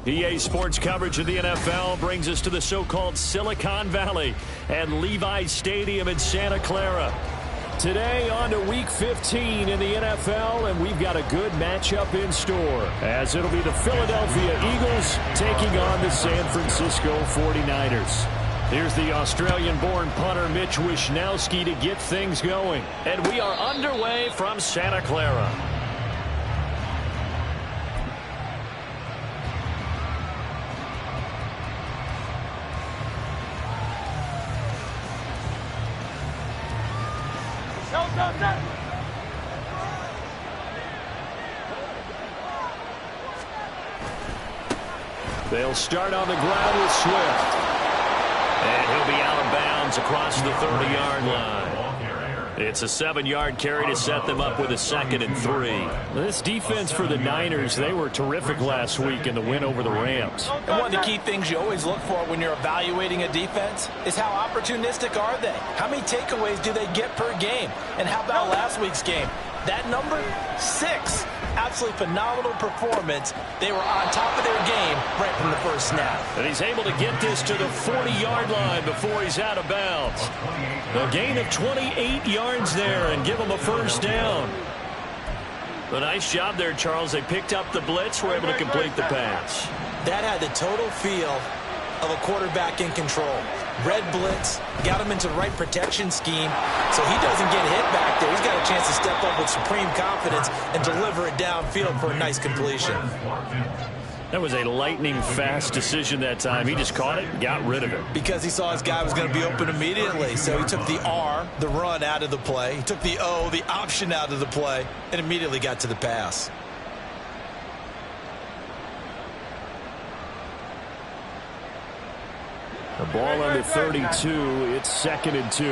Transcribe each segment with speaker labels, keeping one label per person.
Speaker 1: EA Sports coverage of the NFL brings us to the so-called Silicon Valley and Levi's Stadium in Santa Clara. Today on to Week 15 in the NFL, and we've got a good matchup in store, as it'll be the Philadelphia Eagles taking on the San Francisco 49ers. Here's the Australian-born punter Mitch Wishnowsky to get things going. And we are underway from Santa Clara. They'll start on the ground with Swift. And he'll be out of bounds across the 30-yard line. It's a 7-yard carry to set them up with a 2nd and 3. This defense for the Niners, they were terrific last week in the win over the Rams.
Speaker 2: And one of the key things you always look for when you're evaluating a defense is how opportunistic are they? How many takeaways do they get per game? And how about last week's game? That number, 6. Absolutely phenomenal performance. They were on top of their game right from the first snap.
Speaker 1: And he's able to get this to the 40-yard line before he's out of bounds. A gain of 28 yards there and give him a first down. A nice job there, Charles. They picked up the blitz, were able to complete the pass.
Speaker 2: That had the total feel of a quarterback in control. Red blitz, got him into the right protection scheme, so he doesn't get hit back there. He's got a chance to step up with supreme confidence and deliver it downfield for a nice completion.
Speaker 1: That was a lightning-fast decision that time. He just caught it and got rid of it.
Speaker 2: Because he saw his guy was going to be open immediately, so he took the R, the run, out of the play. He took the O, the option, out of the play, and immediately got to the pass.
Speaker 1: The ball under 32. It's 2nd and 2.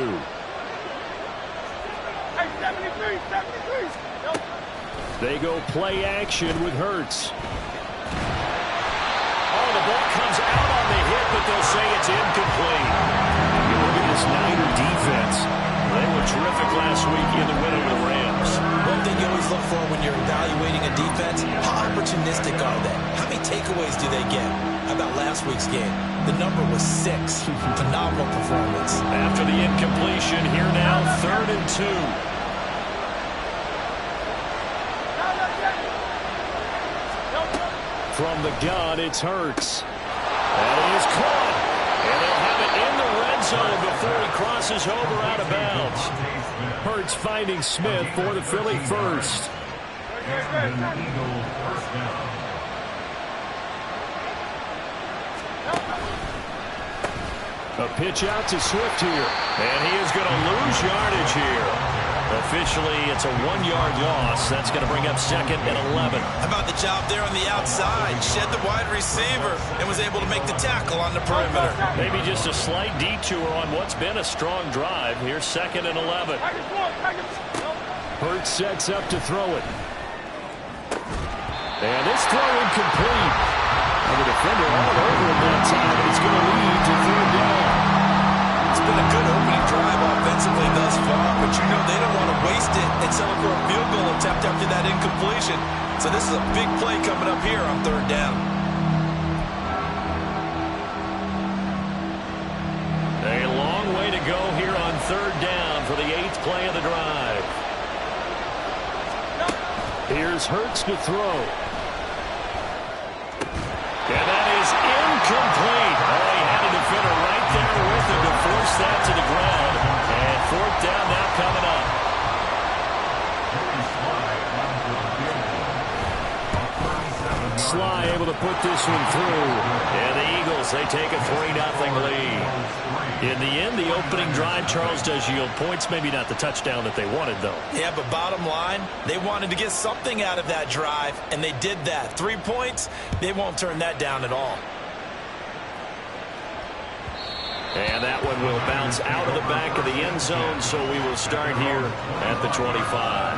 Speaker 1: They go play action with Hurts. Oh, the ball comes out on the hit, but they'll say it's incomplete. You look at this Niner defense. They were terrific last week in the win over the Rams.
Speaker 2: One thing you always look for when you're evaluating a defense, how opportunistic are they? How many takeaways do they get? How about last week's game? The number was 6. Phenomenal performance.
Speaker 1: After the incompletion, here now, 3rd and 2. From the gun, it's Hurts. And he is caught. And they'll have it in the red zone before he crosses over out of bounds. Hurts finding Smith for the Philly first. A pitch out to Swift here. And he is going to lose yardage here. Officially, it's a 1-yard loss. That's going to bring up 2nd and 11.
Speaker 2: How about the job there on the outside? Shed the wide receiver and was able to make the tackle on the perimeter.
Speaker 1: Maybe just a slight detour on what's been a strong drive. Here's 2nd and 11. Hurts sets up to throw it. And this throw incomplete. And the defender all over him that time. It's going to lead to 3rd down.
Speaker 2: It's been a good opening drive offensively thus far, but you know they don't want to waste it and settle for a field goal attempt after that incompletion. So this is a big play coming up here on 3rd down.
Speaker 1: A long way to go here on 3rd down for the 8th play of the drive. Here's Hurts to throw. And that is incomplete. Oh, he had a defender right there with him to force that to the ground. And 4th down now coming up. Sly able to put this one through. And the Eagles, they take a 3-0 lead. In the end, the opening drive, Charles, does yield points. Maybe not the touchdown that they wanted, though.
Speaker 2: Yeah, but bottom line, they wanted to get something out of that drive, and they did that. 3 points, they won't turn that down at all.
Speaker 1: And that one will bounce out of the back of the end zone, so we will start here at the 25.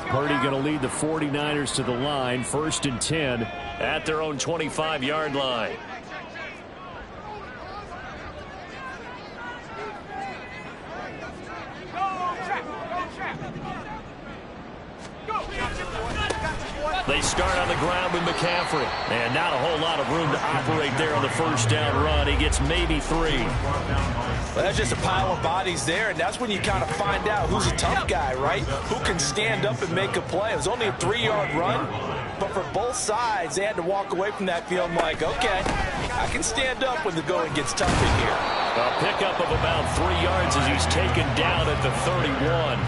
Speaker 1: Purdy going to lead the 49ers to the line, 1st and 10 at their own 25-yard line. ground with McCaffrey. And not a whole lot of room to operate there on the first down run. He gets maybe 3.
Speaker 2: Well, that's just a pile of bodies there, and that's when you kind of find out who's a tough guy, right? Who can stand up and make a play. It was only a 3-yard run, but for both sides, they had to walk away from that field like, okay, I can stand up when the going gets tough in here.
Speaker 1: A pickup of about 3 yards as he's taken down at the 31.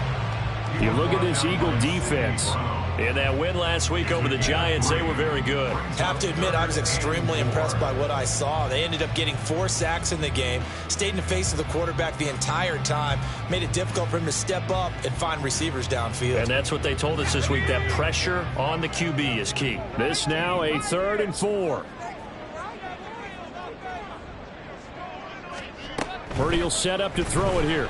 Speaker 1: You look at this Eagle defense. In that win last week over the Giants, they were very good.
Speaker 2: Have to admit, I was extremely impressed by what I saw. They ended up getting 4 sacks in the game, stayed in the face of the quarterback the entire time, made it difficult for him to step up and find receivers downfield.
Speaker 1: And that's what they told us this week, that pressure on the QB is key. This now a 3rd and 4. Purdy will set up to throw it here.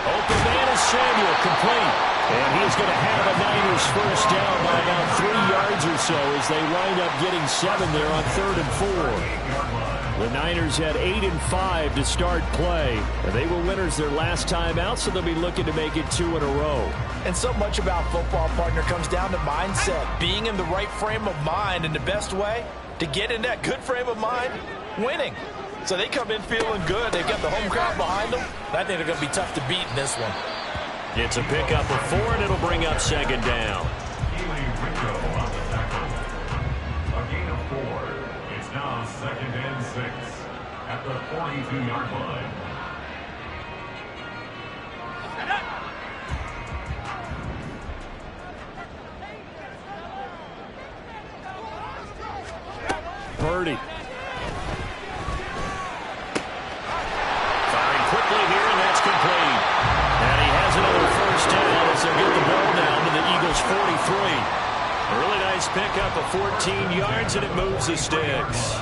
Speaker 1: Open man is Samuel, complete. And he's going to have a Niners first down by about 3 yards or so as they wind up getting 7 there on 3rd and 4. The Niners had 8 and 5 to start play. And they were winners their last time out, so they'll be looking to make it 2 in a row.
Speaker 2: And so much about football, partner, comes down to mindset. Being in the right frame of mind, and the best way to get in that good frame of mind, winning. So they come in feeling good. They've got the home crowd behind them. I think they're going to be tough to beat in this one.
Speaker 1: It's a pickup of 4, and it'll bring up 2nd down.
Speaker 3: A gain of 4. It's now 2nd and 6 at the 42-yard line.
Speaker 1: Purdy. Firing quickly here, and that's complete. And he has another first down as they'll get the ball down to the Eagles' 43. A really nice pickup of 14 yards, and it moves the sticks.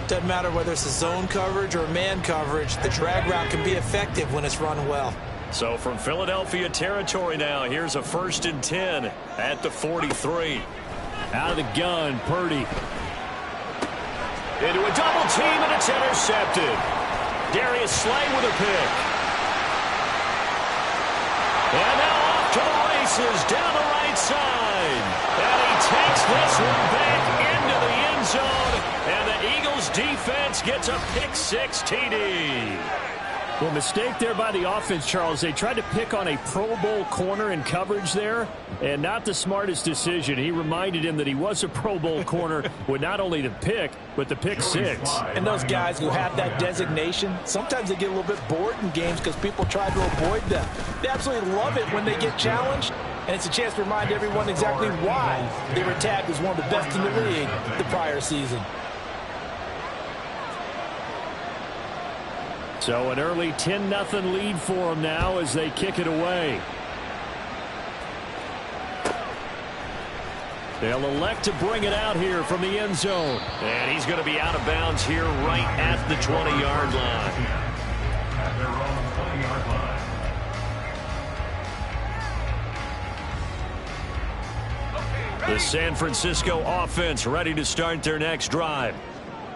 Speaker 2: Doesn't matter whether it's a zone coverage or man coverage, the drag route can be effective when it's run well.
Speaker 1: So from Philadelphia territory now, here's a 1st and 10 at the 43. Out of the gun, Purdy. Into a double team, and it's intercepted. Darius Slay with a pick. And now off to the races down the right side. And he takes this one back into the end zone. And the Eagles defense gets a pick-6 TD. Well, mistake there by the offense, Charles. They tried to pick on a Pro Bowl corner in coverage there, and not the smartest decision. He reminded him that he was a Pro Bowl corner with not only the pick, but the pick-6.
Speaker 2: And those guys who have that designation, sometimes they get a little bit bored in games because people try to avoid them. They absolutely love it when they get challenged, and it's a chance to remind everyone exactly why they were tagged as one of the best in the league the prior season.
Speaker 1: So an early 10-0 lead for them now as they kick it away. They'll elect to bring it out here from the end zone. And he's going to be out of bounds here right at the 20-yard line.
Speaker 3: At their own 20-yard line.
Speaker 1: The San Francisco offense ready to start their next drive.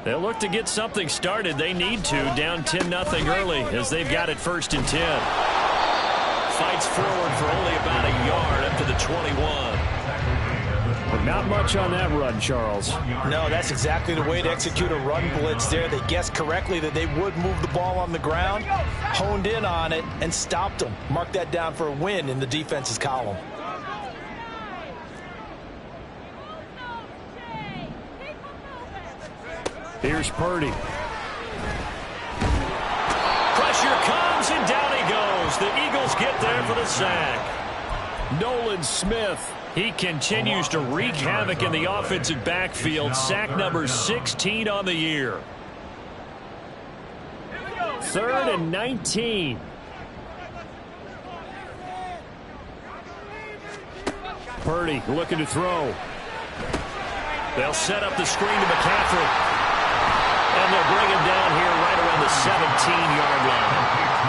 Speaker 1: They'll look to get something started. They need to, down 10-0 early as they've got it 1st and 10. Fights forward for only about a yard up to the 21. But not much on that run, Charles.
Speaker 2: No, that's exactly the way to execute a run blitz there. They guessed correctly that they would move the ball on the ground, honed in on it, and stopped them. Mark that down for a win in the defense's column.
Speaker 1: Here's Purdy. Pressure comes, and down he goes. The Eagles get there for the sack. Nolan Smith, he continues to wreak havoc in the offensive backfield. Sack number 16 on the year. 3rd and 19. Purdy looking to throw. They'll set up the screen to McCaffrey. And they'll bring him down here right around the 17-yard line.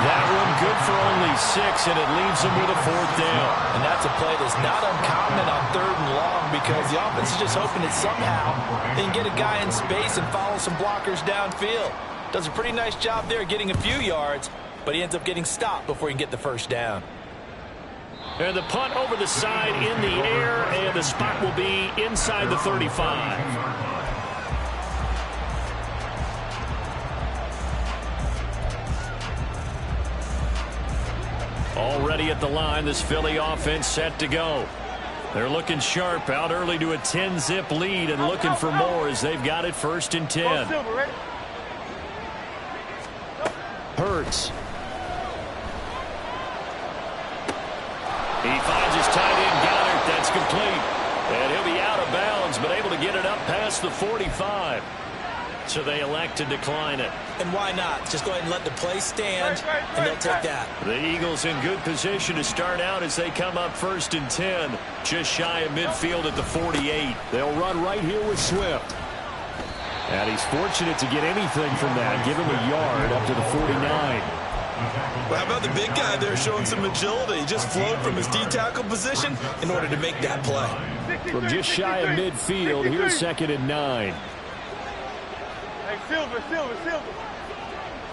Speaker 1: That one good for only 6, and it leaves them with a 4th down.
Speaker 2: And that's a play that's not uncommon on 3rd and long because the offense is just hoping that somehow they can get a guy in space and follow some blockers downfield. Does a pretty nice job there getting a few yards, but he ends up getting stopped before he can get the 1st down.
Speaker 1: And the punt over the side in the air, and the spot will be inside the 35. Already at the line, this Philly offense set to go. They're looking sharp, out early to a 10-zip lead and looking for more as they've got it 1st and 10. Hurts. He finds his tight end, Goddard. That's complete. And he'll be out of bounds, but able to get it up past the 45. So they elect to decline it.
Speaker 2: And why not? Just go ahead and let the play stand, and they'll take that.
Speaker 1: The Eagles in good position to start out as they come up 1st and 10. Just shy of midfield at the 48. They'll run right here with Swift. And he's fortunate to get anything from that. Give him a yard up to the 49.
Speaker 2: Well, how about the big guy there showing some agility? He just flowed from his D-tackle position in order to make that play.
Speaker 1: From just shy of midfield, here's 2nd and 9.
Speaker 4: Silver.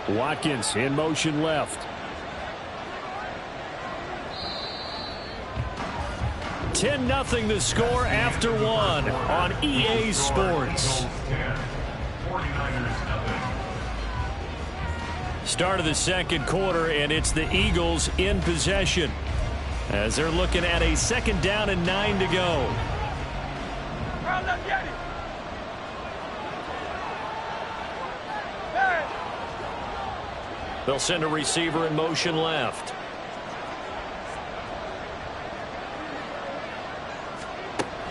Speaker 1: Watkins in motion left. 10-0 the score after 1 on EA Sports. Start of the 2nd quarter, and it's the Eagles in possession as they're looking at a 2nd down and 9 to go. They'll send a receiver in motion left.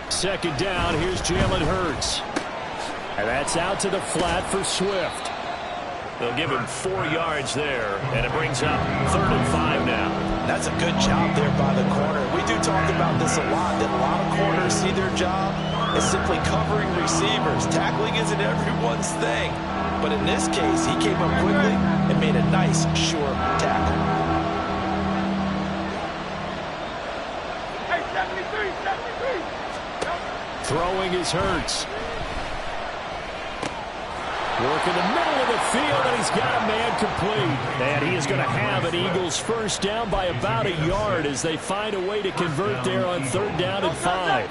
Speaker 1: Second down, here's Jalen Hurts. And that's out to the flat for Swift. They'll give him 4 yards there, and it brings up 3rd and 5 now.
Speaker 2: That's a good job there by the corner. We do talk about this a lot, that a lot of corners see their job as simply covering receivers. Tackling isn't everyone's thing. But in this case, he came up quickly and made a nice, sure tackle.
Speaker 4: Hey, 73.
Speaker 1: Throwing is Hurts. Work in the middle of the field, and he's got a man complete. And he is going to have an Eagles 1st down by about a yard as they find a way to convert there on 3rd down and 5.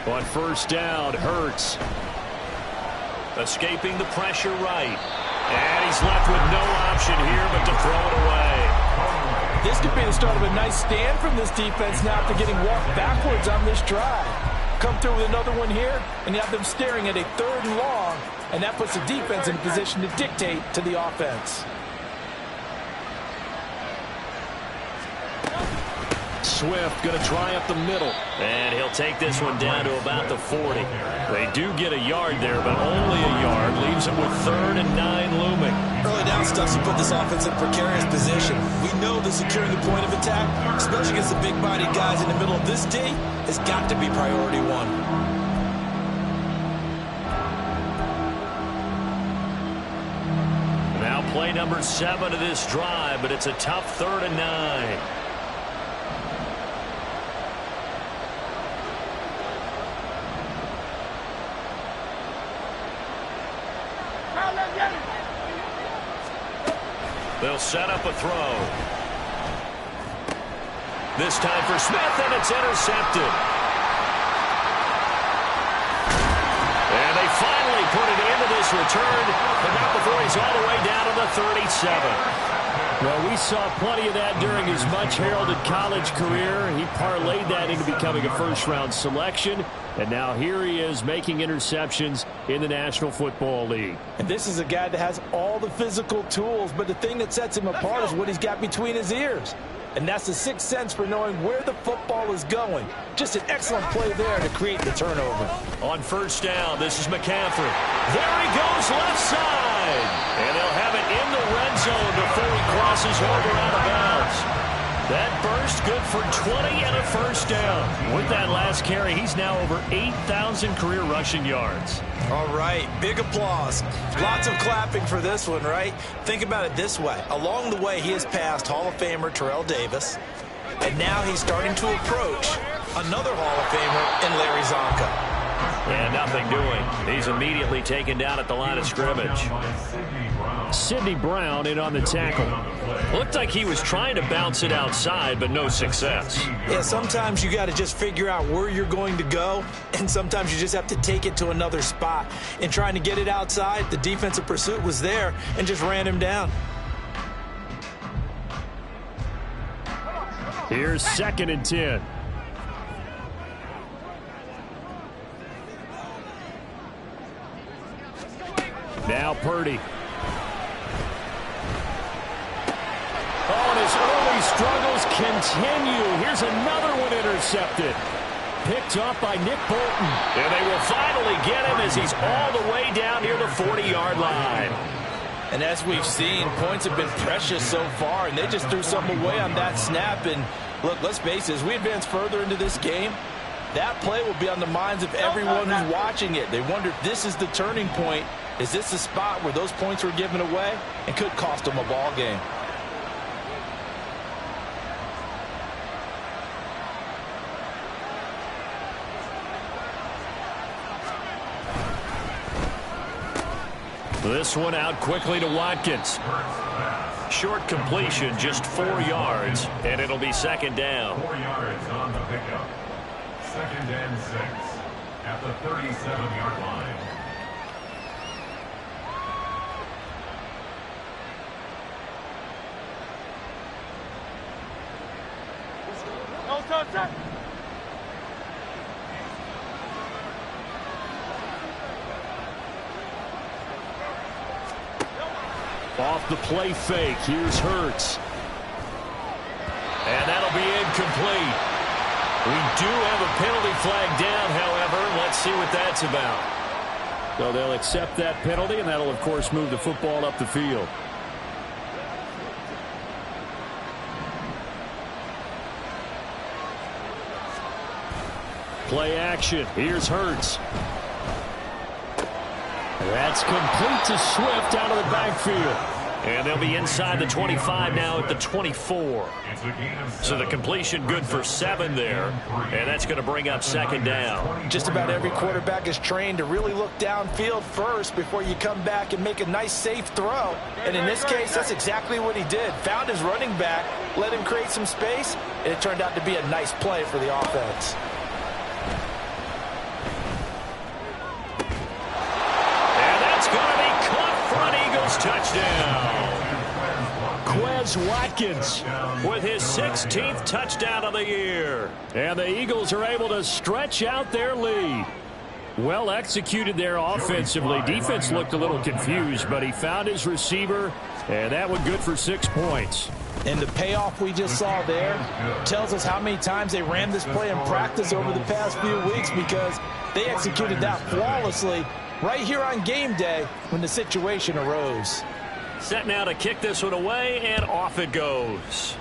Speaker 1: On 1st down, Hurts. Escaping the pressure right. And he's left with no option here but to throw it away.
Speaker 2: This could be the start of a nice stand from this defense now after getting walked backwards on this drive. Come through with another one here, and you have them staring at a 3rd and long, and that puts the defense in position to dictate to the offense.
Speaker 1: Swift going to try up the middle. And he'll take this one down to about the 40. They do get a yard there, but only a yard. Leaves them with 3rd and 9 looming.
Speaker 2: Early down stuff to put this offense in a precarious position. We know that securing the point of attack, especially against the big-bodied guys in the middle of this D, has got to be priority 1.
Speaker 1: Now play number 7 of this drive, but it's a tough 3rd and 9. They'll set up a throw. This time for Smith, and it's intercepted. And they finally put it into this return, but not before he's all the way down to the 37. Well, we saw plenty of that during his much-heralded college career. He parlayed that into becoming a first-round selection, and now here he is making interceptions in the National Football League.
Speaker 2: And this is a guy that has all the physical tools, but the thing that sets him apart is what he's got between his ears. And that's the sixth sense for knowing where the football is going. Just an excellent play there to create the turnover.
Speaker 1: On 1st down, this is McCaffrey. There he goes, left side. And they'll have it in the red zone before he crosses over out of bounds. That burst good for 20 and a 1st down. With that last carry, he's now over 8,000 career rushing yards.
Speaker 2: All right, big applause. Lots of clapping for this one, right? Think about it this way. Along the way, he has passed Hall of Famer Terrell Davis, and now he's starting to approach another Hall of Famer in Larry Zonka.
Speaker 1: And nothing doing. He's immediately taken down at the line of scrimmage. Sidney Brown in on the tackle. Looked like he was trying to bounce it outside, but no success.
Speaker 2: Yeah, sometimes you got to just figure out where you're going to go, and sometimes you just have to take it to another spot. In trying to get it outside, the defensive pursuit was there and just ran him down.
Speaker 1: Here's 2nd and 10. Now Purdy. Oh, and his early struggles continue. Here's another one intercepted. Picked up by Nick Bolton. And they will finally get him as he's all the way down near the 40-yard line.
Speaker 2: And as we've seen, points have been precious so far, and they just threw something away on that snap. And look, let's face it, as we advance further into this game, that play will be on the minds of everyone who's watching it. They wonder if this is the turning point. Is this the spot where those points were given away and could cost them a ball game?
Speaker 1: This one out quickly to Watkins. Short completion, just 4 yards, and it'll be 2nd down.
Speaker 3: 4 yards on the pickup. 2nd and 6 at the 37-yard line.
Speaker 1: Off the play fake, here's Hurts. And that'll be incomplete. We do have a penalty flag down, however. Let's see what that's about. So they'll accept that penalty, and that'll, of course, move the football up the field. Play action. Here's Hurts. That's complete to Swift out of the backfield. And they'll be inside the 25 now at the 24. So the completion good for 7 there. And that's going to bring up 2nd down.
Speaker 2: Just about every quarterback is trained to really look downfield first before you come back and make a nice, safe throw. And in this case, that's exactly what he did. Found his running back, let him create some space, and it turned out to be a nice play for the offense.
Speaker 1: Touchdown. Quez Watkins with his 16th touchdown of the year. And the Eagles are able to stretch out their lead. Well executed there offensively. Defense looked a little confused, but he found his receiver, and that one good for 6 points.
Speaker 2: And the payoff we just saw there tells us how many times they ran this play in practice over the past few weeks, because they executed that flawlessly right here on game day when the situation arose.
Speaker 1: Set now to kick this one away, and off it goes.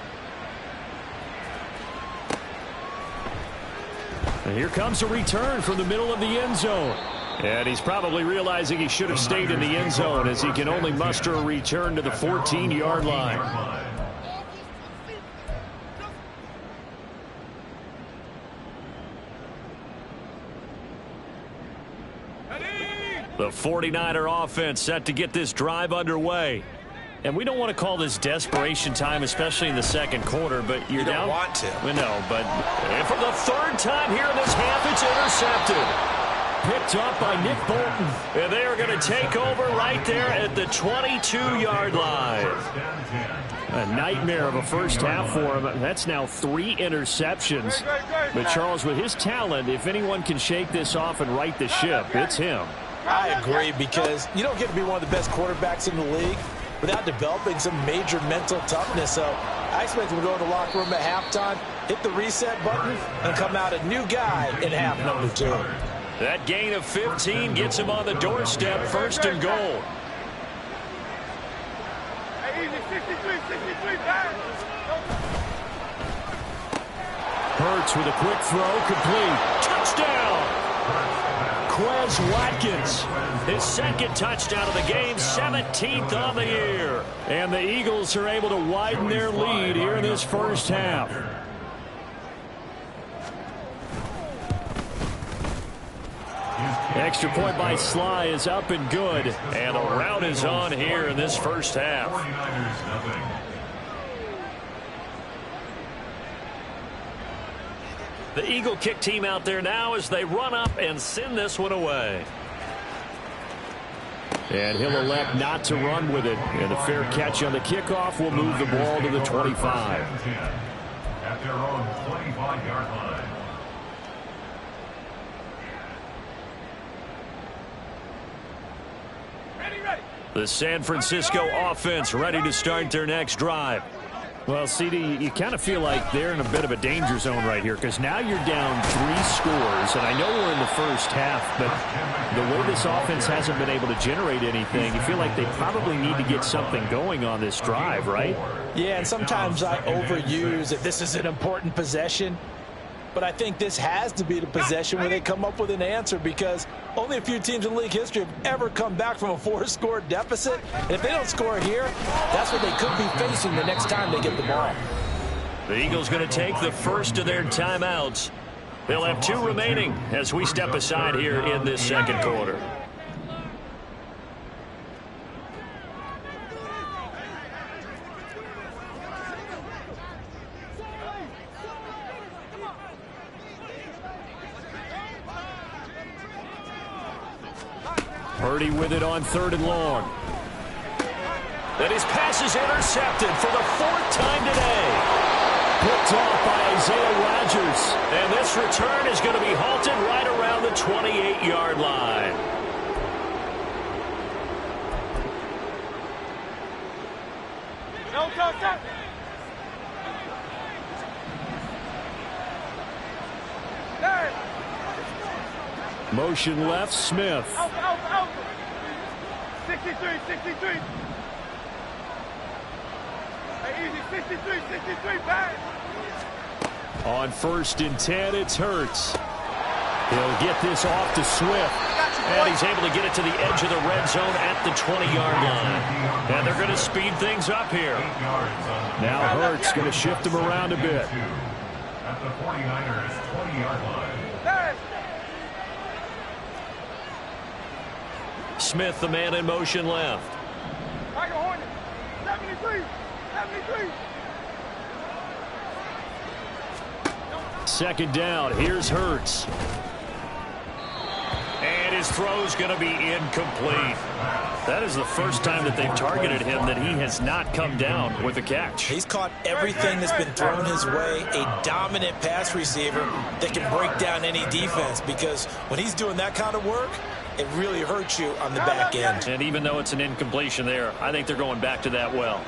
Speaker 1: And here comes a return from the middle of the end zone. And he's probably realizing he should have stayed in the end zone, as he can only muster a return to the 14-yard line. The 49er offense set to get this drive underway. And we don't want to call this desperation time, especially in the second quarter, but you're down.
Speaker 2: You don't want to.
Speaker 1: We know, but for the 3rd time here in this half, it's intercepted. Picked up by Nick Bolton. And they are going to take over right there at the 22-yard line. A nightmare of a first half for him. That's now 3 interceptions. But Charles, with his talent, if anyone can shake this off and right the ship, it's him.
Speaker 2: I agree, because you don't get to be one of the best quarterbacks in the league without developing some major mental toughness. So I expect him to go to the locker room at halftime, hit the reset button, and come out a new guy in half number 2.
Speaker 1: That gain of 15 gets him on the doorstep, 1st and goal. Hurts with a quick throw, complete. Touchdown! Quez Watkins, his 2nd touchdown of the game, 17th on the year. And the Eagles are able to widen their lead here in this first half. Extra point by Sly is up and good. And the rout is on here in this first half.
Speaker 3: 49ers nothing.
Speaker 1: The Eagle kick team out there now as they run up and send this one away. And he'll elect not to run with it. And a fair catch on the kickoff will move the ball to the 25.
Speaker 3: At their own 25-yard line.
Speaker 1: The San Francisco offense ready to start their next drive. Well, CD, you kind of feel like they're in a bit of a danger zone right here because now you're down 3 scores, and I know we're in the first half, but the way this offense hasn't been able to generate anything, you feel like they probably need to get something going on this drive, right?
Speaker 2: Yeah, and sometimes I overuse that this is an important possession, but I think this has to be the possession where they come up with an answer because only a few teams in league history have ever come back from a 4-score deficit. And if they don't score here, that's what they could be facing the next time they get the ball.
Speaker 1: The Eagles going to take the first of their timeouts. They'll have 2 remaining as we step aside here in this second quarter. Purdy with it on 3rd and long. And his pass is intercepted for the 4th time today. Picked off by Isaiah Rodgers. And this return is going to be halted right around the 28-yard line. Motion left, Smith.
Speaker 4: 63. Hey, easy, 63, back.
Speaker 1: On 1st and 10, it's Hurts. He'll get this off to Swift. And he's able to get it to the edge of the red zone at the 20-yard line. And they're going to speed things up here. Now Hurts going to shift him around a bit.
Speaker 3: At the 49ers 20-yard line.
Speaker 1: Smith, the man in motion left.
Speaker 4: 73.
Speaker 1: 2nd down. Here's Hurts. And his throw's going to be incomplete. That is the first time that they've targeted him that he has not come down with a catch.
Speaker 2: He's caught everything that's been thrown his way, a dominant pass receiver that can break down any defense because when he's doing that kind of work, it really hurts you on the back end.
Speaker 1: And even though it's an incompletion there, I think they're going back to that well.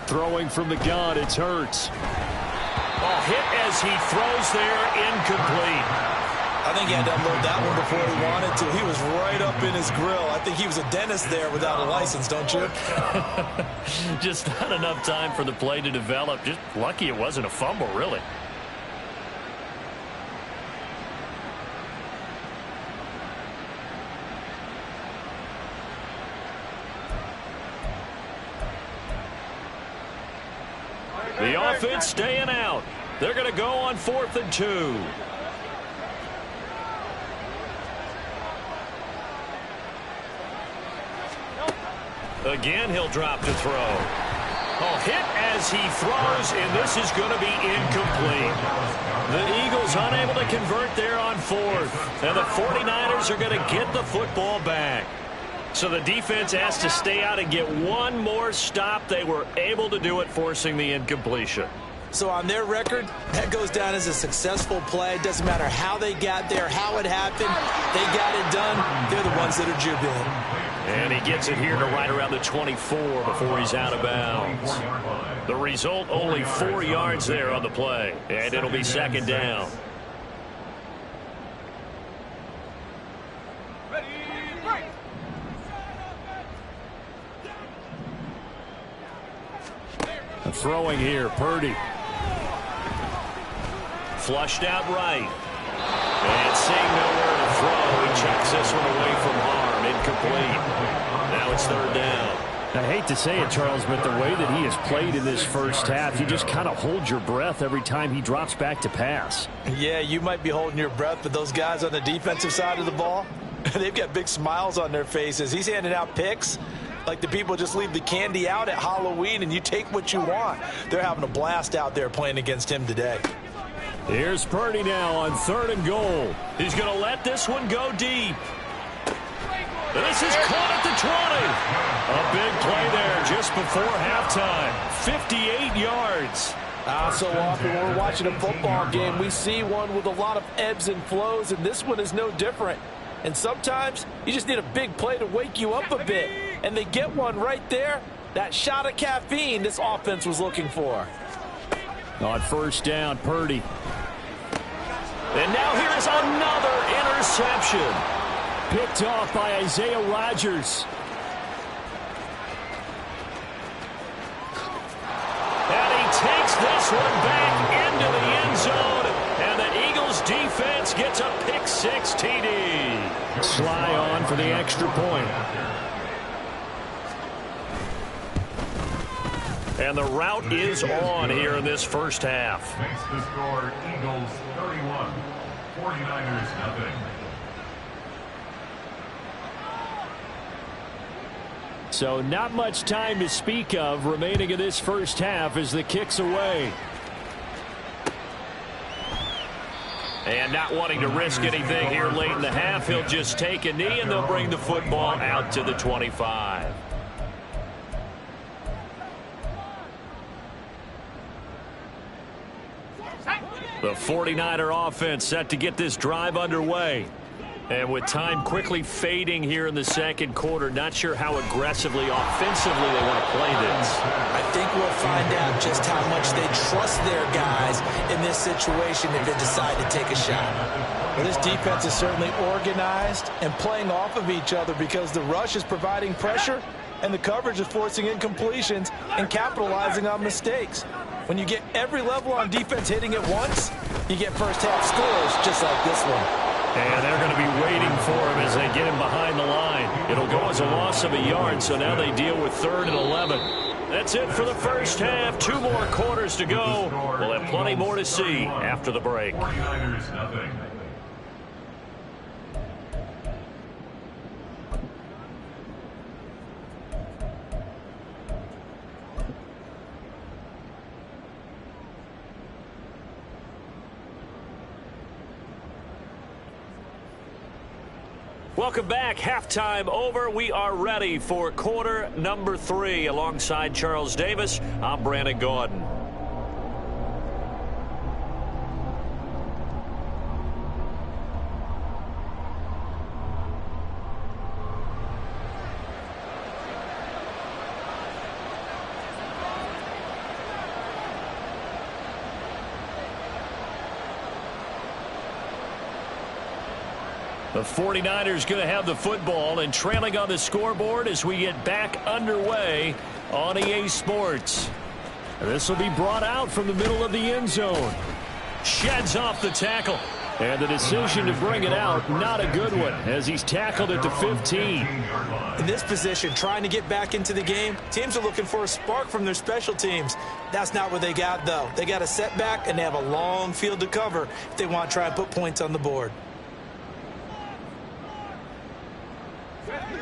Speaker 1: Throwing from the gun, it's Hurts. Oh, hit as he throws there, incomplete.
Speaker 2: I think he had to unload that one before he wanted to. He was right up in his grill. I think he was a dentist there without a license, don't you?
Speaker 1: Just not enough time for the play to develop. Just lucky it wasn't a fumble, really. The offense staying out. They're going to go on 4th and 2. Again, he'll drop to throw. Oh, hit as he throws, and this is going to be incomplete. The Eagles unable to convert there on 4th. And the 49ers are going to get the football back. So the defense has to stay out and get one more stop. They were able to do it, forcing the incompletion.
Speaker 2: So on their record, that goes down as a successful play. Doesn't matter how they got there, how it happened. They got it done. They're the ones that are jubilant.
Speaker 1: And he gets it here to right around the 24 before he's out of bounds. The result, only 4 yards there on the play. And it'll be 2nd down. Throwing here, Purdy. Flushed out right. And seeing nowhere to throw, he checks this one away from harm. Incomplete. Now it's 3rd down. I hate to say it, Charles, but the way that he has played in this first half, you just kind of hold your breath every time he drops back to pass.
Speaker 2: Yeah, you might be holding your breath, but those guys on the defensive side of the ball, they've got big smiles on their faces. He's handing out picks like the people just leave the candy out at Halloween and you take what you want. They're having a blast out there playing against him today.
Speaker 1: Here's Purdy now on 3rd and goal. He's going to let this one go deep. This is caught at the 20. A big play there just before halftime. 58 yards.
Speaker 2: So often when we're watching a football game, we see one with a lot of ebbs and flows, and this one is no different. And sometimes you just need a big play to wake you up a bit. And they get one right there. That shot of caffeine this offense was looking for.
Speaker 1: On 1st down, Purdy. And now here's another interception. Picked off by Isaiah Rodgers. And he takes this one back into the end zone. And the Eagles defense gets a pick-6 TD. Sly on for the extra point. And the route is on here in this first half.
Speaker 3: Makes the score Eagles 31, 49ers nothing.
Speaker 1: So not much time to speak of remaining in this first half as the kick's away. And not wanting to risk anything here late in the half, he'll just take a knee and they'll bring the football out to the 25. The 49er offense set to get this drive underway. And with time quickly fading here in the second quarter, not sure how aggressively, offensively they want to play this.
Speaker 2: I think we'll find out just how much they trust their guys in this situation if they decide to take a shot. Well, this defense is certainly organized and playing off of each other because the rush is providing pressure and the coverage is forcing incompletions and capitalizing on mistakes. When you get every level on defense hitting at once, you get first-half scores just like this one.
Speaker 1: And they're going to be waiting for him as they get him behind the line. It'll go as a loss of a yard, so now they deal with 3rd and 11. That's it for the first half. 2 more quarters to go. We'll have plenty more to see after the break.
Speaker 3: 49ers nothing.
Speaker 1: Welcome back. Halftime over. We are ready for quarter number 3. Alongside Charles Davis, I'm Brandon Gaudin. The 49ers going to have the football and trailing on the scoreboard as we get back underway on EA Sports. And this will be brought out from the middle of the end zone. Sheds off the tackle. And the decision to bring it out, not a good one, as he's tackled at the 15.
Speaker 2: In this position, trying to get back into the game, teams are looking for a spark from their special teams. That's not what they got, though. They got a setback, and they have a long field to cover if they want to try and put points on the board.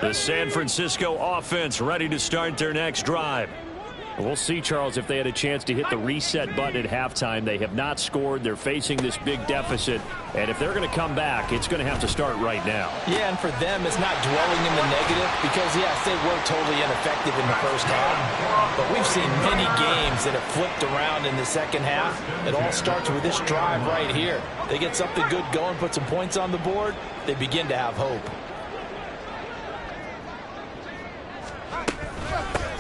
Speaker 1: The San Francisco offense ready to start their next drive. We'll see, Charles, if they had a chance to hit the reset button at halftime. They have not scored. They're facing this big deficit. And if they're going to come back, it's going to have to start right now.
Speaker 2: Yeah, and for them, it's not dwelling in the negative because, yes, they were totally ineffective in the first half. But we've seen many games that have flipped around in the second half. It all starts with this drive right here. They get something good going, put some points on the board, they begin to have hope.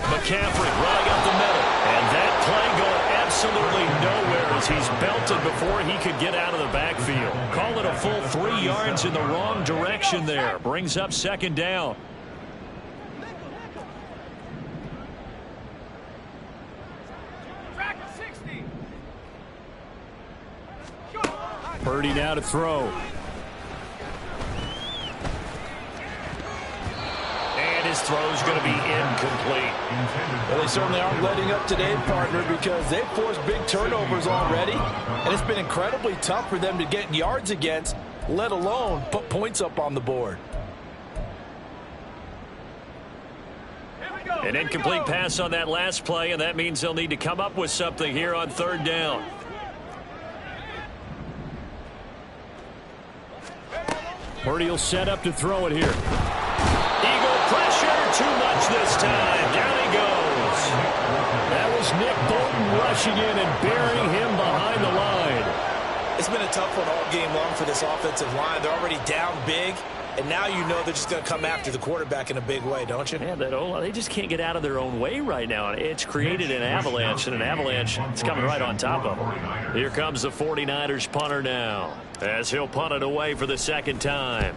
Speaker 1: McCaffrey running up the middle. And that play going absolutely nowhere as he's belted before he could get out of the backfield. Call it a full 3 yards in the wrong direction there. Brings up 2nd down. Purdy now to throw. And his throw's going to be incomplete.
Speaker 2: Well, they certainly aren't letting up today, partner, because they've forced big turnovers already, and it's been incredibly tough for them to get yards against, let alone put points up on the board.
Speaker 1: An incomplete pass on that last play, and that means they'll need to come up with something here on third down. Purdy will set up to throw it here. Eagle pressure, too much this time. Down he goes. That was Nick Bolton rushing in and burying him behind the line.
Speaker 2: It's been a tough one all game long for this offensive line. They're already down big, and now you know they're just going to come after the quarterback in a big way, don't you?
Speaker 1: Yeah, they just can't get out of their own way right now. It's created an avalanche, and an avalanche is coming right on top of them. Here comes the 49ers punter now, as he'll punt it away for the second time.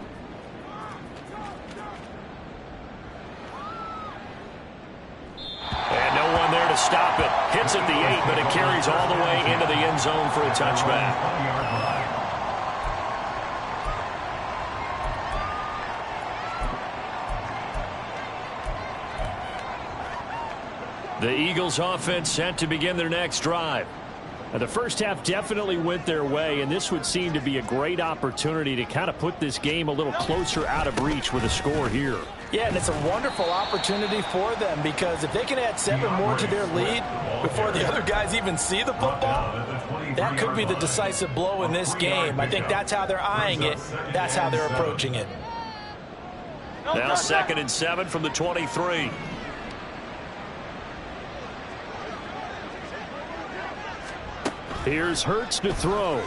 Speaker 1: And no one there to stop it. Hits at the 8, but it carries all the way into the end zone for a touchback. The Eagles offense set to begin their next drive. Now, the first half definitely went their way, and this would seem to be a great opportunity to kind of put this game a little closer out of reach with a score here.
Speaker 2: Yeah, and it's a wonderful opportunity for them, because if they can add 7 more to their lead before the other guys even see the football, that could be the decisive blow in this game. I think that's how they're eyeing it. That's how they're approaching it.
Speaker 1: Now 2nd and 7 from the 23. Here's Hurts to throw.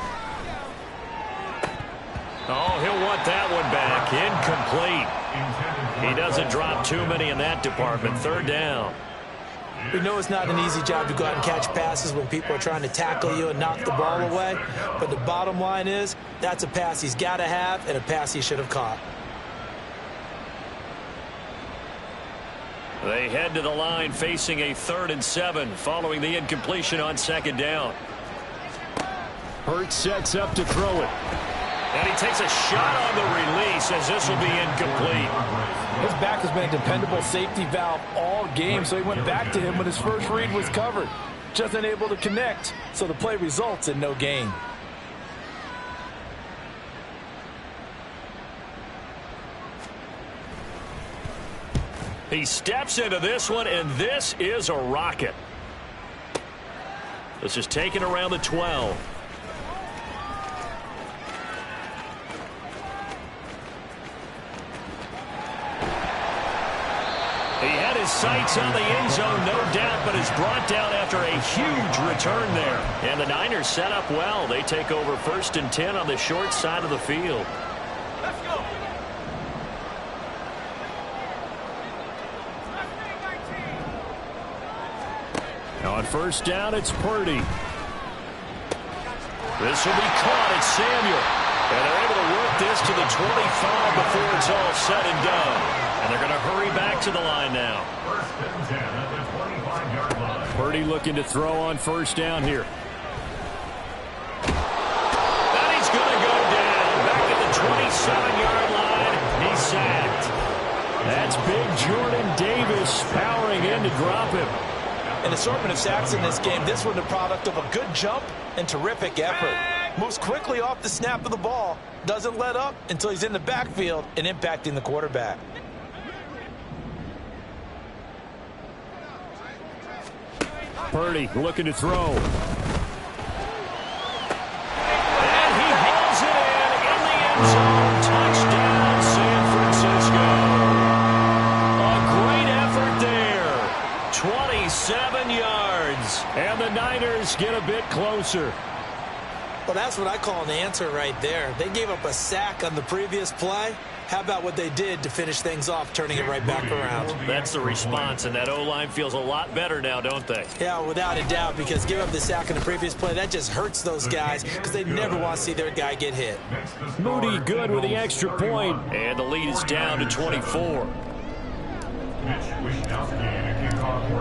Speaker 1: Oh, he'll want that one back. Incomplete. He doesn't drop too many in that department. Third down.
Speaker 2: We know it's not an easy job to go out and catch passes when people are trying to tackle you and knock the ball away. But the bottom line is, that's a pass he's got to have and a pass he should have caught.
Speaker 1: They head to the line facing a 3rd and 7 following the incompletion on 2nd down. Hurts sets up to throw it. And he takes a shot on the release, as this will be incomplete.
Speaker 2: His back has been a dependable safety valve all game, so he went back to him when his first read was covered. Just unable to connect, so the play results in no gain.
Speaker 1: He steps into this one, and this is a rocket. This is taken around the 12. He had his sights on the end zone, no doubt, but is brought down after a huge return there. And the Niners set up well. They take over 1st and 10 on the short side of the field.
Speaker 4: Let's go.
Speaker 1: Now on 1st down, it's Purdy. This will be caught. It's Samuel. And they're able to work this to the 25 before it's all said and done. And they're going to hurry back to the line now.
Speaker 3: 1st and 10 at the 25-yard line.
Speaker 1: Purdy looking to throw on 1st down here. And he's going to go down. Back to the 27-yard line. He's sacked. That's big Jordan Davis powering in to drop him.
Speaker 2: An assortment of sacks in this game. This one the product of a good jump and terrific effort. Moves quickly off the snap of the ball. Doesn't let up until he's in the backfield and impacting the quarterback.
Speaker 1: Purdy looking to throw. And he hauls it in the end zone. Touchdown, San Francisco. A great effort there. 27 yards. And the Niners get a bit closer.
Speaker 2: Well, that's what I call an answer right there. They gave up a sack on the previous play. How about what they did to finish things off, turning it right back around?
Speaker 1: That's the response, and that O-line feels a lot better now, don't they?
Speaker 2: Yeah, without a doubt, because give up the sack in the previous play, that just hurts those guys because they never want to see their guy get hit.
Speaker 1: Moody good with the extra point, and the lead is down to 24.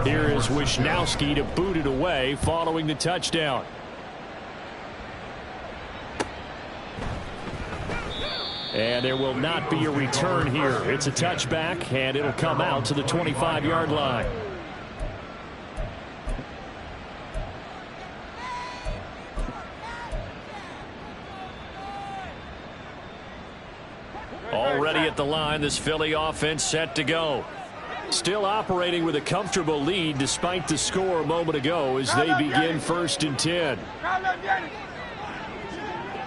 Speaker 1: Here is Wishnowski to boot it away following the touchdown. And there will not be a return here. It's a touchback, and it'll come out to the 25-yard line. Already at the line, this Philly offense set to go. Still operating with a comfortable lead despite the score a moment ago as they begin 1st and 10.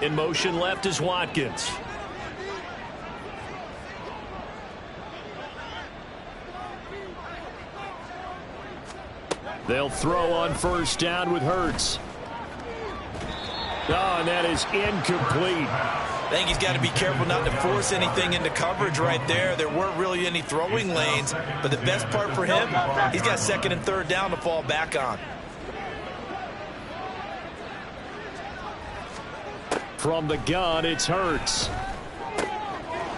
Speaker 1: In motion left is Watkins. They'll throw on 1st down with Hurts. Oh, and that is incomplete.
Speaker 2: I think he's got to be careful not to force anything into coverage right there. There weren't really any throwing lanes, but the best part for him, he's got 2nd and 3rd down to fall back on.
Speaker 1: From the gun, it's Hurts.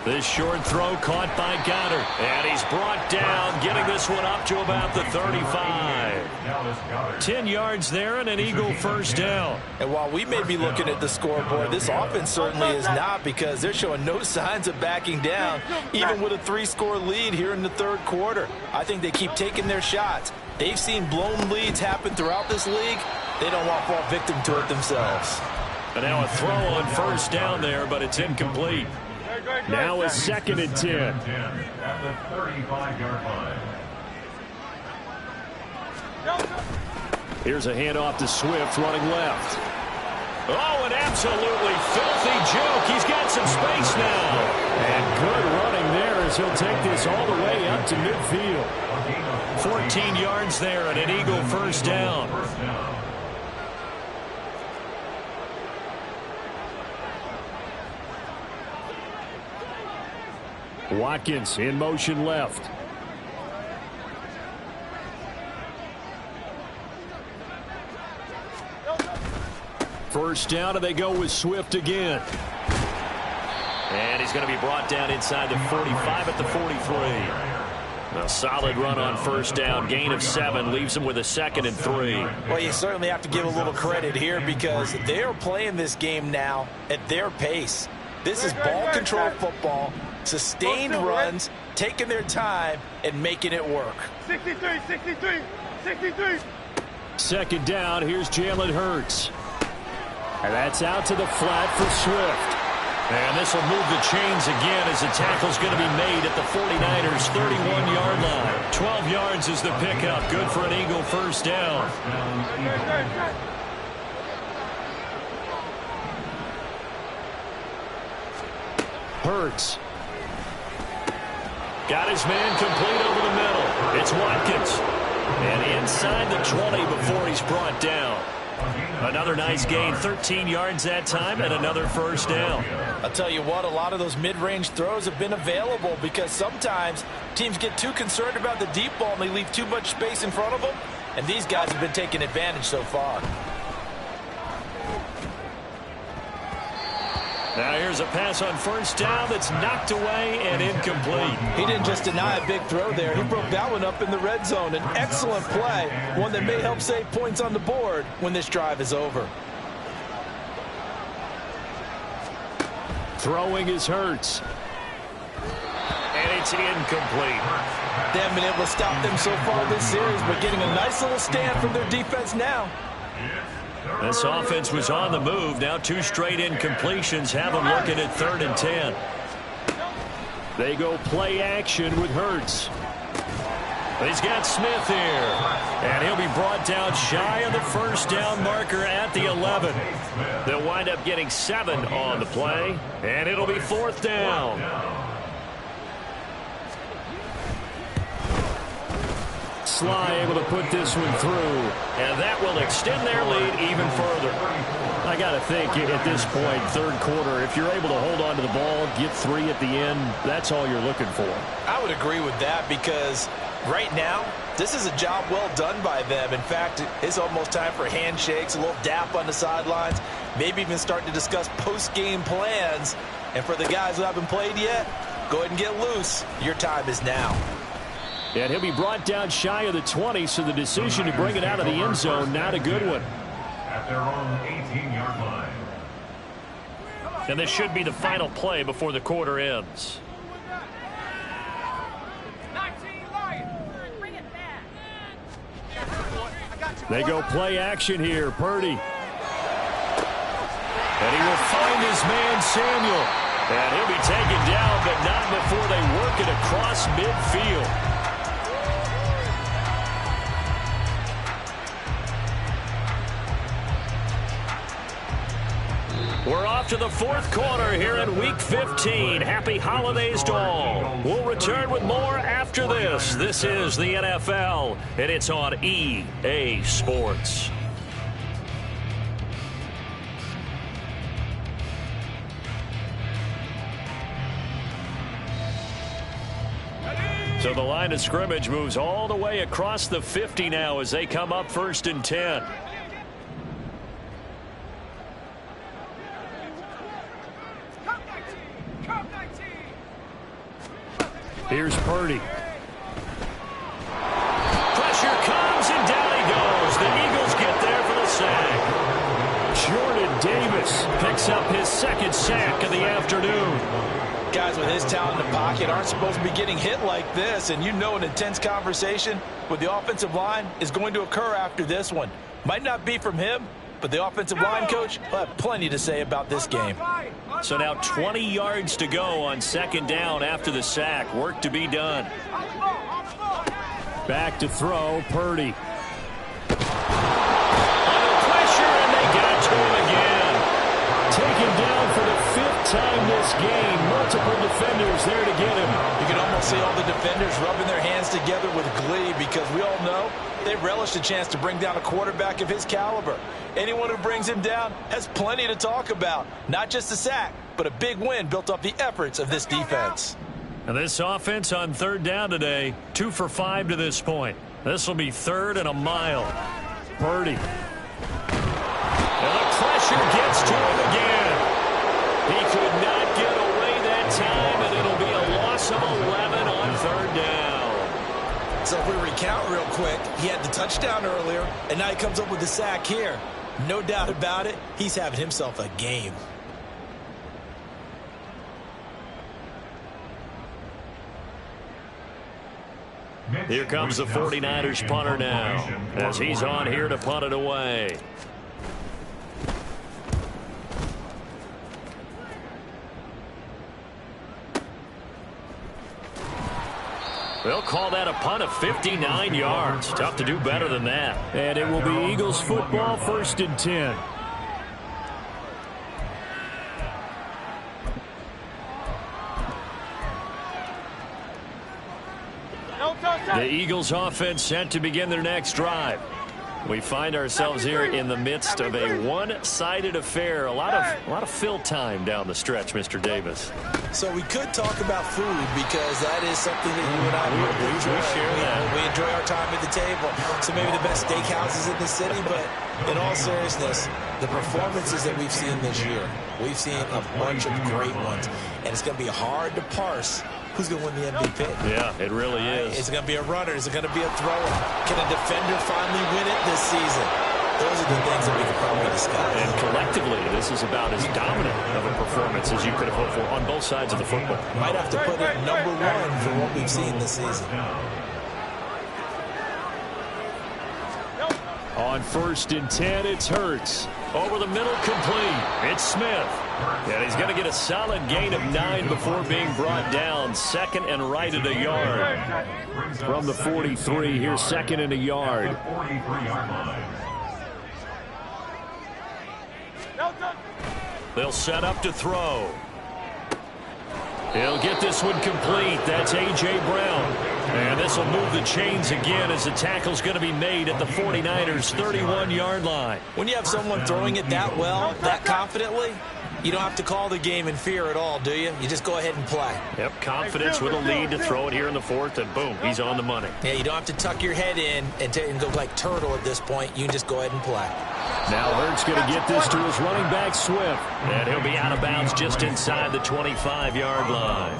Speaker 1: This short throw caught by Goddard. And he's brought down, getting this one up to about the 35. 10 yards there and an Eagle 1st down.
Speaker 2: And while we may be looking at the scoreboard, this offense certainly is not, because they're showing no signs of backing down, even with a 3-score lead here in the 3rd quarter. I think they keep taking their shots. They've seen blown leads happen throughout this league. They don't want to fall victim to it themselves.
Speaker 1: And now a throw on 1st down there, but it's incomplete. Now a 2nd and 10.
Speaker 3: At the 35-yard line.
Speaker 1: Here's a handoff to Swift running left. Oh, an absolutely filthy joke. He's got some space now. And good running there as he'll take this all the way up to midfield. 14 yards there and an Eagle 1st down. Watkins in motion left. First down, and they go with Swift again. And he's going to be brought down inside the 45 at the 43. A solid run on 1st down. Gain of 7 leaves him with a 2nd and 3.
Speaker 2: Well, you certainly have to give a little credit here, because they're playing this game now at their pace. This is ball control football. Sustained runs, taking their time, and making it work.
Speaker 4: 63, 63, 63.
Speaker 1: 2nd down, here's Jalen Hurts. And that's out to the flat for Swift. And this will move the chains again as the tackle's going to be made at the 49ers' 31-yard line. 12 yards is the pickup. Good for an Eagle 1st down. Hurts. Got his man complete over the middle. It's Watkins. And inside the 20 before he's brought down. Another nice gain, 13 yards that time, and another 1st down.
Speaker 2: I'll tell you what, a lot of those mid-range throws have been available, because sometimes teams get too concerned about the deep ball and they leave too much space in front of them, and these guys have been taking advantage so far.
Speaker 1: Now here's a pass on 1st down that's knocked away and incomplete.
Speaker 2: He didn't just deny a big throw there. He broke that one up in the red zone. An excellent play, one that may help save points on the board when this drive is over.
Speaker 1: Throwing is Hurts. And it's incomplete.
Speaker 2: They haven't been able to stop them so far this series, but getting a nice little stand from their defense now.
Speaker 1: This offense was on the move. Now 2 straight incompletions have them looking at 3rd and 10. They go play action with Hurts. He's got Smith here. And he'll be brought down shy of the 1st down marker at the 11. They'll wind up getting 7 on the play. And it'll be 4th down. Sly able to put this one through, and that will extend their lead even further. I got to think at this point, 3rd quarter, if you're able to hold on to the ball, get 3 at the end, that's all you're looking for.
Speaker 2: I would agree with that, because right now, this is a job well done by them. In fact, it's almost time for handshakes, a little dap on the sidelines, maybe even starting to discuss post-game plans. And for the guys who haven't played yet, go ahead and get loose. Your time is now.
Speaker 1: And he'll be brought down shy of the 20, so the decision to bring it out of the end zone, not a good one.
Speaker 3: At their own 18-yard line.
Speaker 1: And this should be the final play before the quarter ends. They go play action here. Purdy. And he will find his man Samuel. And he'll be taken down, but not before they work it across midfield. We're off to the fourth quarter here in Week 15. Happy holidays to all. We'll return with more after this. This is the NFL, and it's on EA Sports. So the line of scrimmage moves all the way across the 50 now as they come up 1st and 10. Here's Purdy. Pressure comes, and down he goes. The Eagles get there for the sack. Jordan Davis picks up his second sack of the afternoon.
Speaker 2: Guys with his talent in the pocket aren't supposed to be getting hit like this, and you know an intense conversation with the offensive line is going to occur after this one. Might not be from him, but the offensive line coach will have plenty to say about this game.
Speaker 1: So now 20 yards to go on 2nd down after the sack. Work to be done. Back to throw, Purdy. Under pressure, and they get to him again. Taken down for the 5th time this game. Multiple defenders there to get him.
Speaker 2: You can almost see all the defenders rubbing their hands together with glee because we all know they relish a chance to bring down a quarterback of his caliber. Anyone who brings him down has plenty to talk about. Not just a sack, but a big win built off the efforts of this defense.
Speaker 1: And this offense on 3rd down today, 2 for 5 to this point. This will be 3rd and a mile. Purdy. And the pressure gets to him again. He could not get away that time, and it'll be a loss of 11 on 3rd down.
Speaker 2: So if we recount real quick, he had the touchdown earlier, and now he comes up with the sack here. No doubt about it, he's having himself a game.
Speaker 1: Here comes the 49ers punter now, as he's on here to punt it away. They'll call that a punt of 59 yards. Tough to do better than that. And it will be Eagles football, 1st and 10. The Eagles offense set to begin their next drive. We find ourselves here in the midst of a one-sided affair. A lot of fill time down the stretch, Mr. Davis.
Speaker 2: So we could talk about food because that is something that you and I enjoy. We enjoy our time at the table. So maybe the best steakhouses in the city, but in all seriousness, the performances that we've seen this year, we've seen a bunch of great ones, and it's going to be hard to parse who's going to win the MVP.
Speaker 1: Yeah, it really is.
Speaker 2: Is it going to be a runner? Is it going to be a thrower? Can a defender finally win it this season? Those are the things that we could probably discuss.
Speaker 1: And collectively, this is about as dominant of a performance as you could have hoped for on both sides of the football.
Speaker 2: Might have to put it #1 for what we've seen this season.
Speaker 1: On 1st and 10, it's Hurts. Over the middle, complete. It's Smith. And he's going to get a solid gain of 9 before being brought down. 2nd and right at a yard. From the 43, here's 2nd and a yard. They'll set up to throw. He'll get this one complete. That's A.J. Brown. And this will move the chains again as the tackle's going to be made at the 49ers' 31-yard line.
Speaker 2: When you have someone throwing it that well, that confidently, you don't have to call the game in fear at all, do you? You just go ahead and play.
Speaker 1: Yep, confidence with a lead to throw it here in the 4th, and boom, he's on the money.
Speaker 2: Yeah, you don't have to tuck your head in and go like turtle at this point. You can just go ahead and play.
Speaker 1: Now Hurts going to get this to his running back, Swift. And he'll be out of bounds just inside the 25-yard line.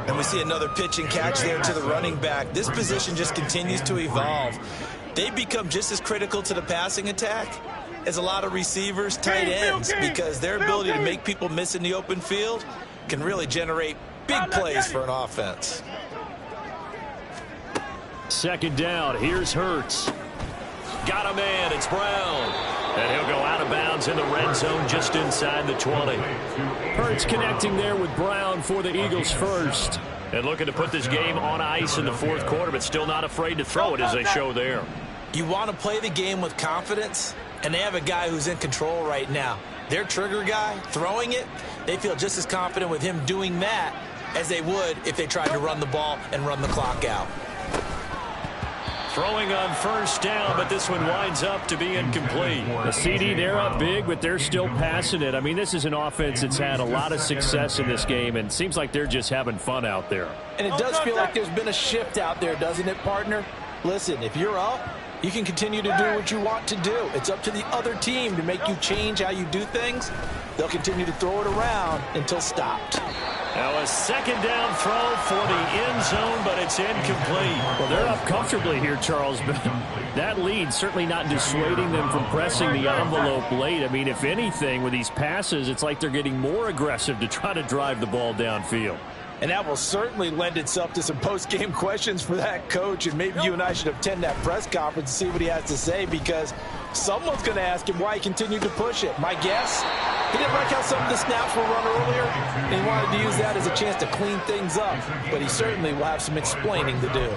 Speaker 2: And we see another pitch and catch there to the running back. This position just continues to evolve. They become just as critical to the passing attack is a lot of receivers, tight ends, because their ability to make people miss in the open field can really generate big plays for an offense.
Speaker 1: Second down. Here's Hurts. Got a man. It's Brown. And he'll go out of bounds in the red zone just inside the 20. Hurts connecting there with Brown for the Eagles first. And looking to put this game on ice in the fourth quarter, but still not afraid to throw it as they show there.
Speaker 2: You want to play the game with confidence, and they have a guy who's in control right now. Their trigger guy, throwing it, they feel just as confident with him doing that as they would if they tried to run the ball and run the clock out.
Speaker 1: Throwing on first down, but this one winds up to be incomplete. The CD, they're up big, but they're still passing it. I mean, this is an offense that's had a lot of success in this game, and it seems like they're just having fun out there.
Speaker 2: And it does feel like there's been a shift out there, doesn't it, partner? Listen, if you're up, you can continue to do what you want to do. It's up to the other team to make you change how you do things. They'll continue to throw it around until stopped.
Speaker 1: Now a second down throw for the end zone, but it's incomplete. Well, they're up comfortably here, Charles, but that lead certainly not dissuading them from pressing the envelope late. I mean, if anything, with these passes, it's like they're getting more aggressive to try to drive the ball downfield.
Speaker 2: And that will certainly lend itself to some post-game questions for that coach. And maybe you and I should attend that press conference and see what he has to say, because someone's going to ask him why he continued to push it. My guess, he didn't like how some of the snaps were run earlier, and he wanted to use that as a chance to clean things up. But he certainly will have some explaining to do.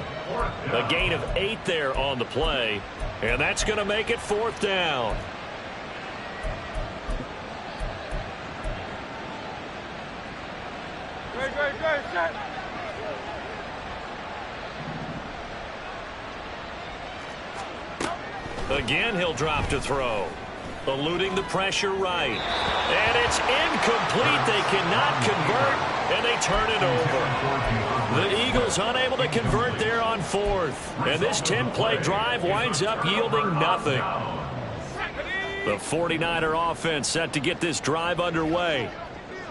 Speaker 1: A gain of 8 there on the play, and that's going to make it fourth down. Again, he'll drop to throw. Eluding the pressure right. And it's incomplete. They cannot convert, and they turn it over. The Eagles unable to convert there on fourth. And this 10-play drive winds up yielding nothing. The 49er offense set to get this drive underway.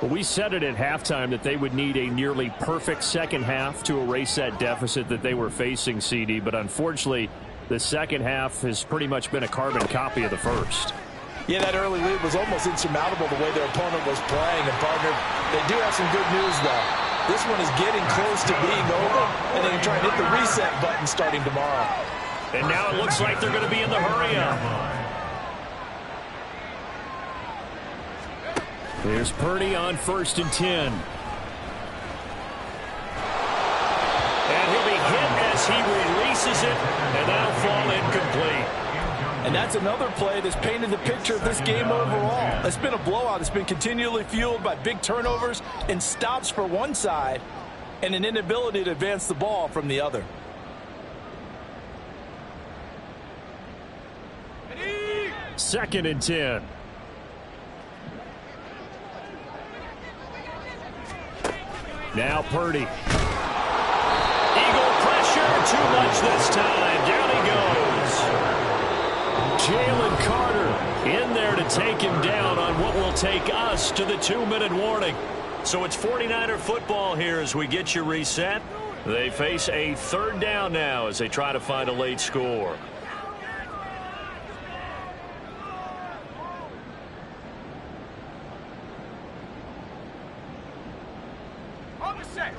Speaker 1: Well, we said it at halftime that they would need a nearly perfect second half to erase that deficit that they were facing, CD. But unfortunately, the second half has pretty much been a carbon copy of the first.
Speaker 2: Yeah, that early lead was almost insurmountable the way their opponent was playing. And, partner, they do have some good news, though. This one is getting close to being over, and they can try and hit the reset button starting tomorrow.
Speaker 1: And now it looks like they're going to be in the hurry-up. Here's Purdy on 1st and 10. And he'll be hit as he releases it, and that'll fall incomplete.
Speaker 2: And that's another play that's painted the picture of this game overall. It's been a blowout. It's been continually fueled by big turnovers and stops for one side and an inability to advance the ball from the other.
Speaker 1: Second and 10. Now Purdy. Eagle pressure, too much this time. Down he goes. Jalen Carter in there to take him down on what will take us to the 2-minute warning. So it's 49er football here as we get you reset. They face a third down now as they try to find a late score.
Speaker 4: On the set.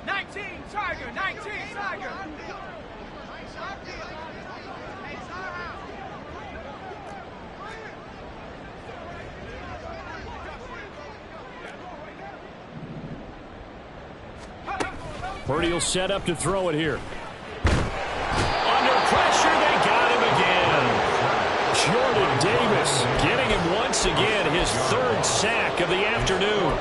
Speaker 4: 19, Tiger, 19, Tiger.
Speaker 1: Purdy will set up to throw it here. Under pressure, they got him again. Jordan Davis getting him once again, his 3rd sack of the afternoon.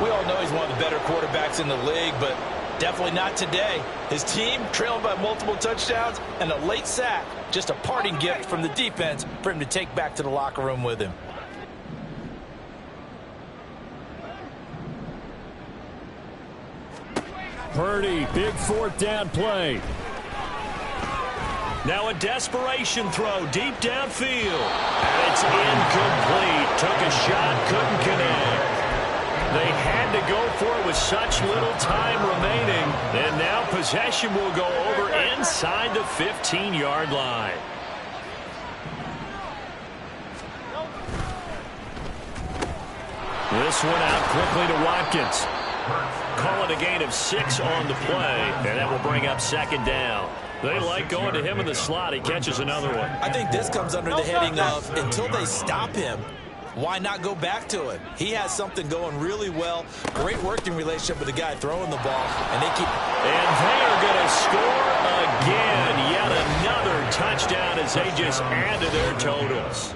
Speaker 2: We all know he's one of the better quarterbacks in the league, but definitely not today. His team trailed by multiple touchdowns and a late sack. Just a parting gift from the defense for him to take back to the locker room with him.
Speaker 1: Purdy, big 4th down play. Now a desperation throw deep downfield. And it's incomplete. Took a shot, couldn't connect. They had to go for it with such little time remaining. And now possession will go over inside the 15-yard line. This one out quickly to Watkins. Call it a gain of 6 on the play, and that will bring up second down. They like going to him in the slot. He catches another one.
Speaker 2: I think this comes under the heading of until they stop him, why not go back to it? He has something going really well. Great working relationship with the guy throwing the ball. And they
Speaker 1: are going to score again. Yet another touchdown as they just add to their totals.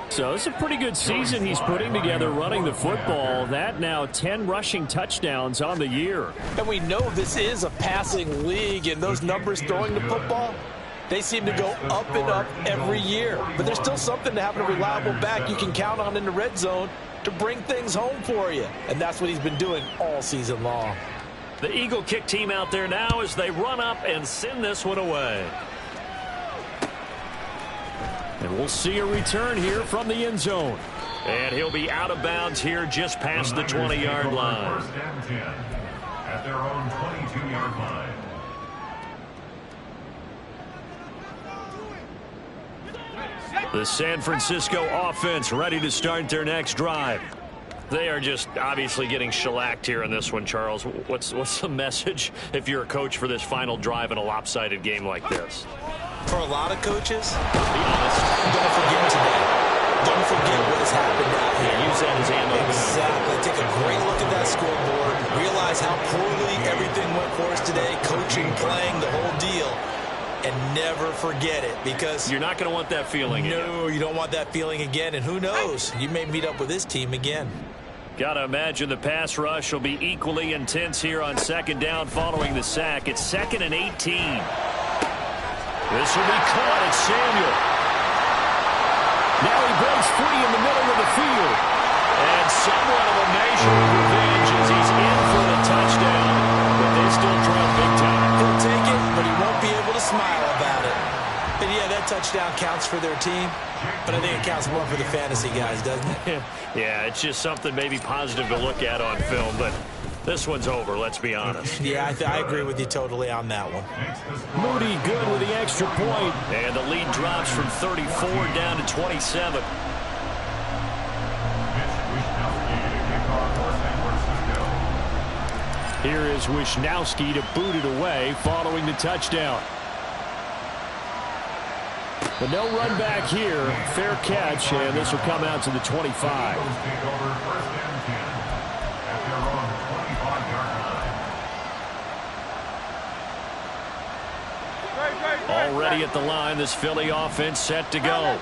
Speaker 1: So it's a pretty good season he's putting together running the football. That now 10 rushing touchdowns on the year.
Speaker 2: And we know this is a passing league, and those numbers throwing the football, they seem to go up and up every year. But there's still something to having a reliable back you can count on in the red zone to bring things home for you. And that's what he's been doing all season long.
Speaker 1: The Eagle kick team out there now as they run up and send this one away. And we'll see a return here from the end zone. And he'll be out of bounds here just past the 20-yard line.
Speaker 3: First and 10 at their own 22-yard line.
Speaker 1: The San Francisco offense ready to start their next drive. They are just obviously getting shellacked here in this one, Charles. What's the message if you're a coach for this final drive in a lopsided game like this?
Speaker 2: For a lot of coaches, be honest, don't forget today. Don't forget what has happened out here.
Speaker 1: Use that as ammo.
Speaker 2: Exactly. Take a great look at that scoreboard. Realize how poorly everything went for us today. Coaching, playing, the whole deal. And never forget it, because
Speaker 1: you're not going to want that feeling again.
Speaker 2: No, you don't want that feeling again. And who knows? You may meet up with this team again.
Speaker 1: Got to imagine the pass rush will be equally intense here on second down following the sack. It's 2nd and 18. This will be caught at Samuel. Now he breaks free in the middle of the field. And somewhat of a measure of revenge as he's in for the touchdown. But they still trail big time.
Speaker 2: He'll take it, but he won't be able to smile about it. And yeah, that touchdown counts for their team. But I think it counts more for the fantasy guys, doesn't it?
Speaker 1: Yeah, it's just something maybe positive to look at on film. But this one's over, let's be honest.
Speaker 2: Yeah, I agree with you totally on that one.
Speaker 1: Moody good with the extra point. And the lead drops from 34 down to 27. Here is Wisnowski to boot it away following the touchdown. But no run back here. Fair catch, and this will come out to the 25. Already at the line, this Philly offense set to go.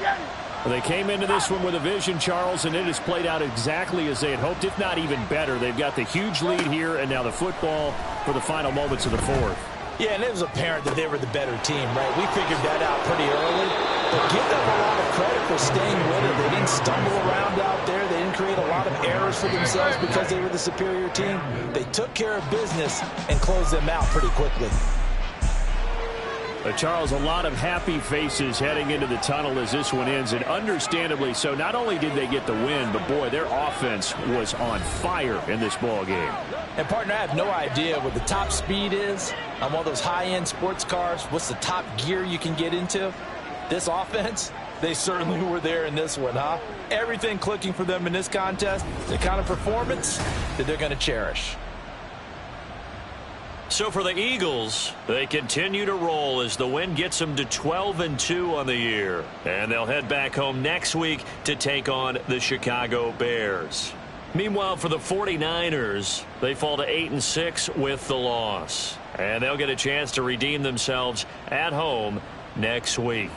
Speaker 1: They came into this one with a vision, Charles, and it has played out exactly as they had hoped, if not even better. They've got the huge lead here, and now the football for the final moments of the fourth.
Speaker 2: Yeah, and it was apparent that they were the better team, right? We figured that out pretty early. But give them a lot of credit for staying with it. They didn't stumble around out there. They didn't create a lot of errors for themselves because they were the superior team. They took care of business and closed them out pretty quickly.
Speaker 1: Charles, a lot of happy faces heading into the tunnel as this one ends, and understandably so. Not only did they get the win, but boy, their offense was on fire in this ball game.
Speaker 2: And partner, I have no idea what the top speed is on one of those high-end sports cars. What's the top gear you can get into? This offense, they certainly were there in this one, huh? Everything clicking for them in this contest, the kind of performance that they're going to cherish.
Speaker 1: So for the Eagles, they continue to roll as the win gets them to 12-2 on the year. And they'll head back home next week to take on the Chicago Bears. Meanwhile, for the 49ers, they fall to 8-6 with the loss. And they'll get a chance to redeem themselves at home next week.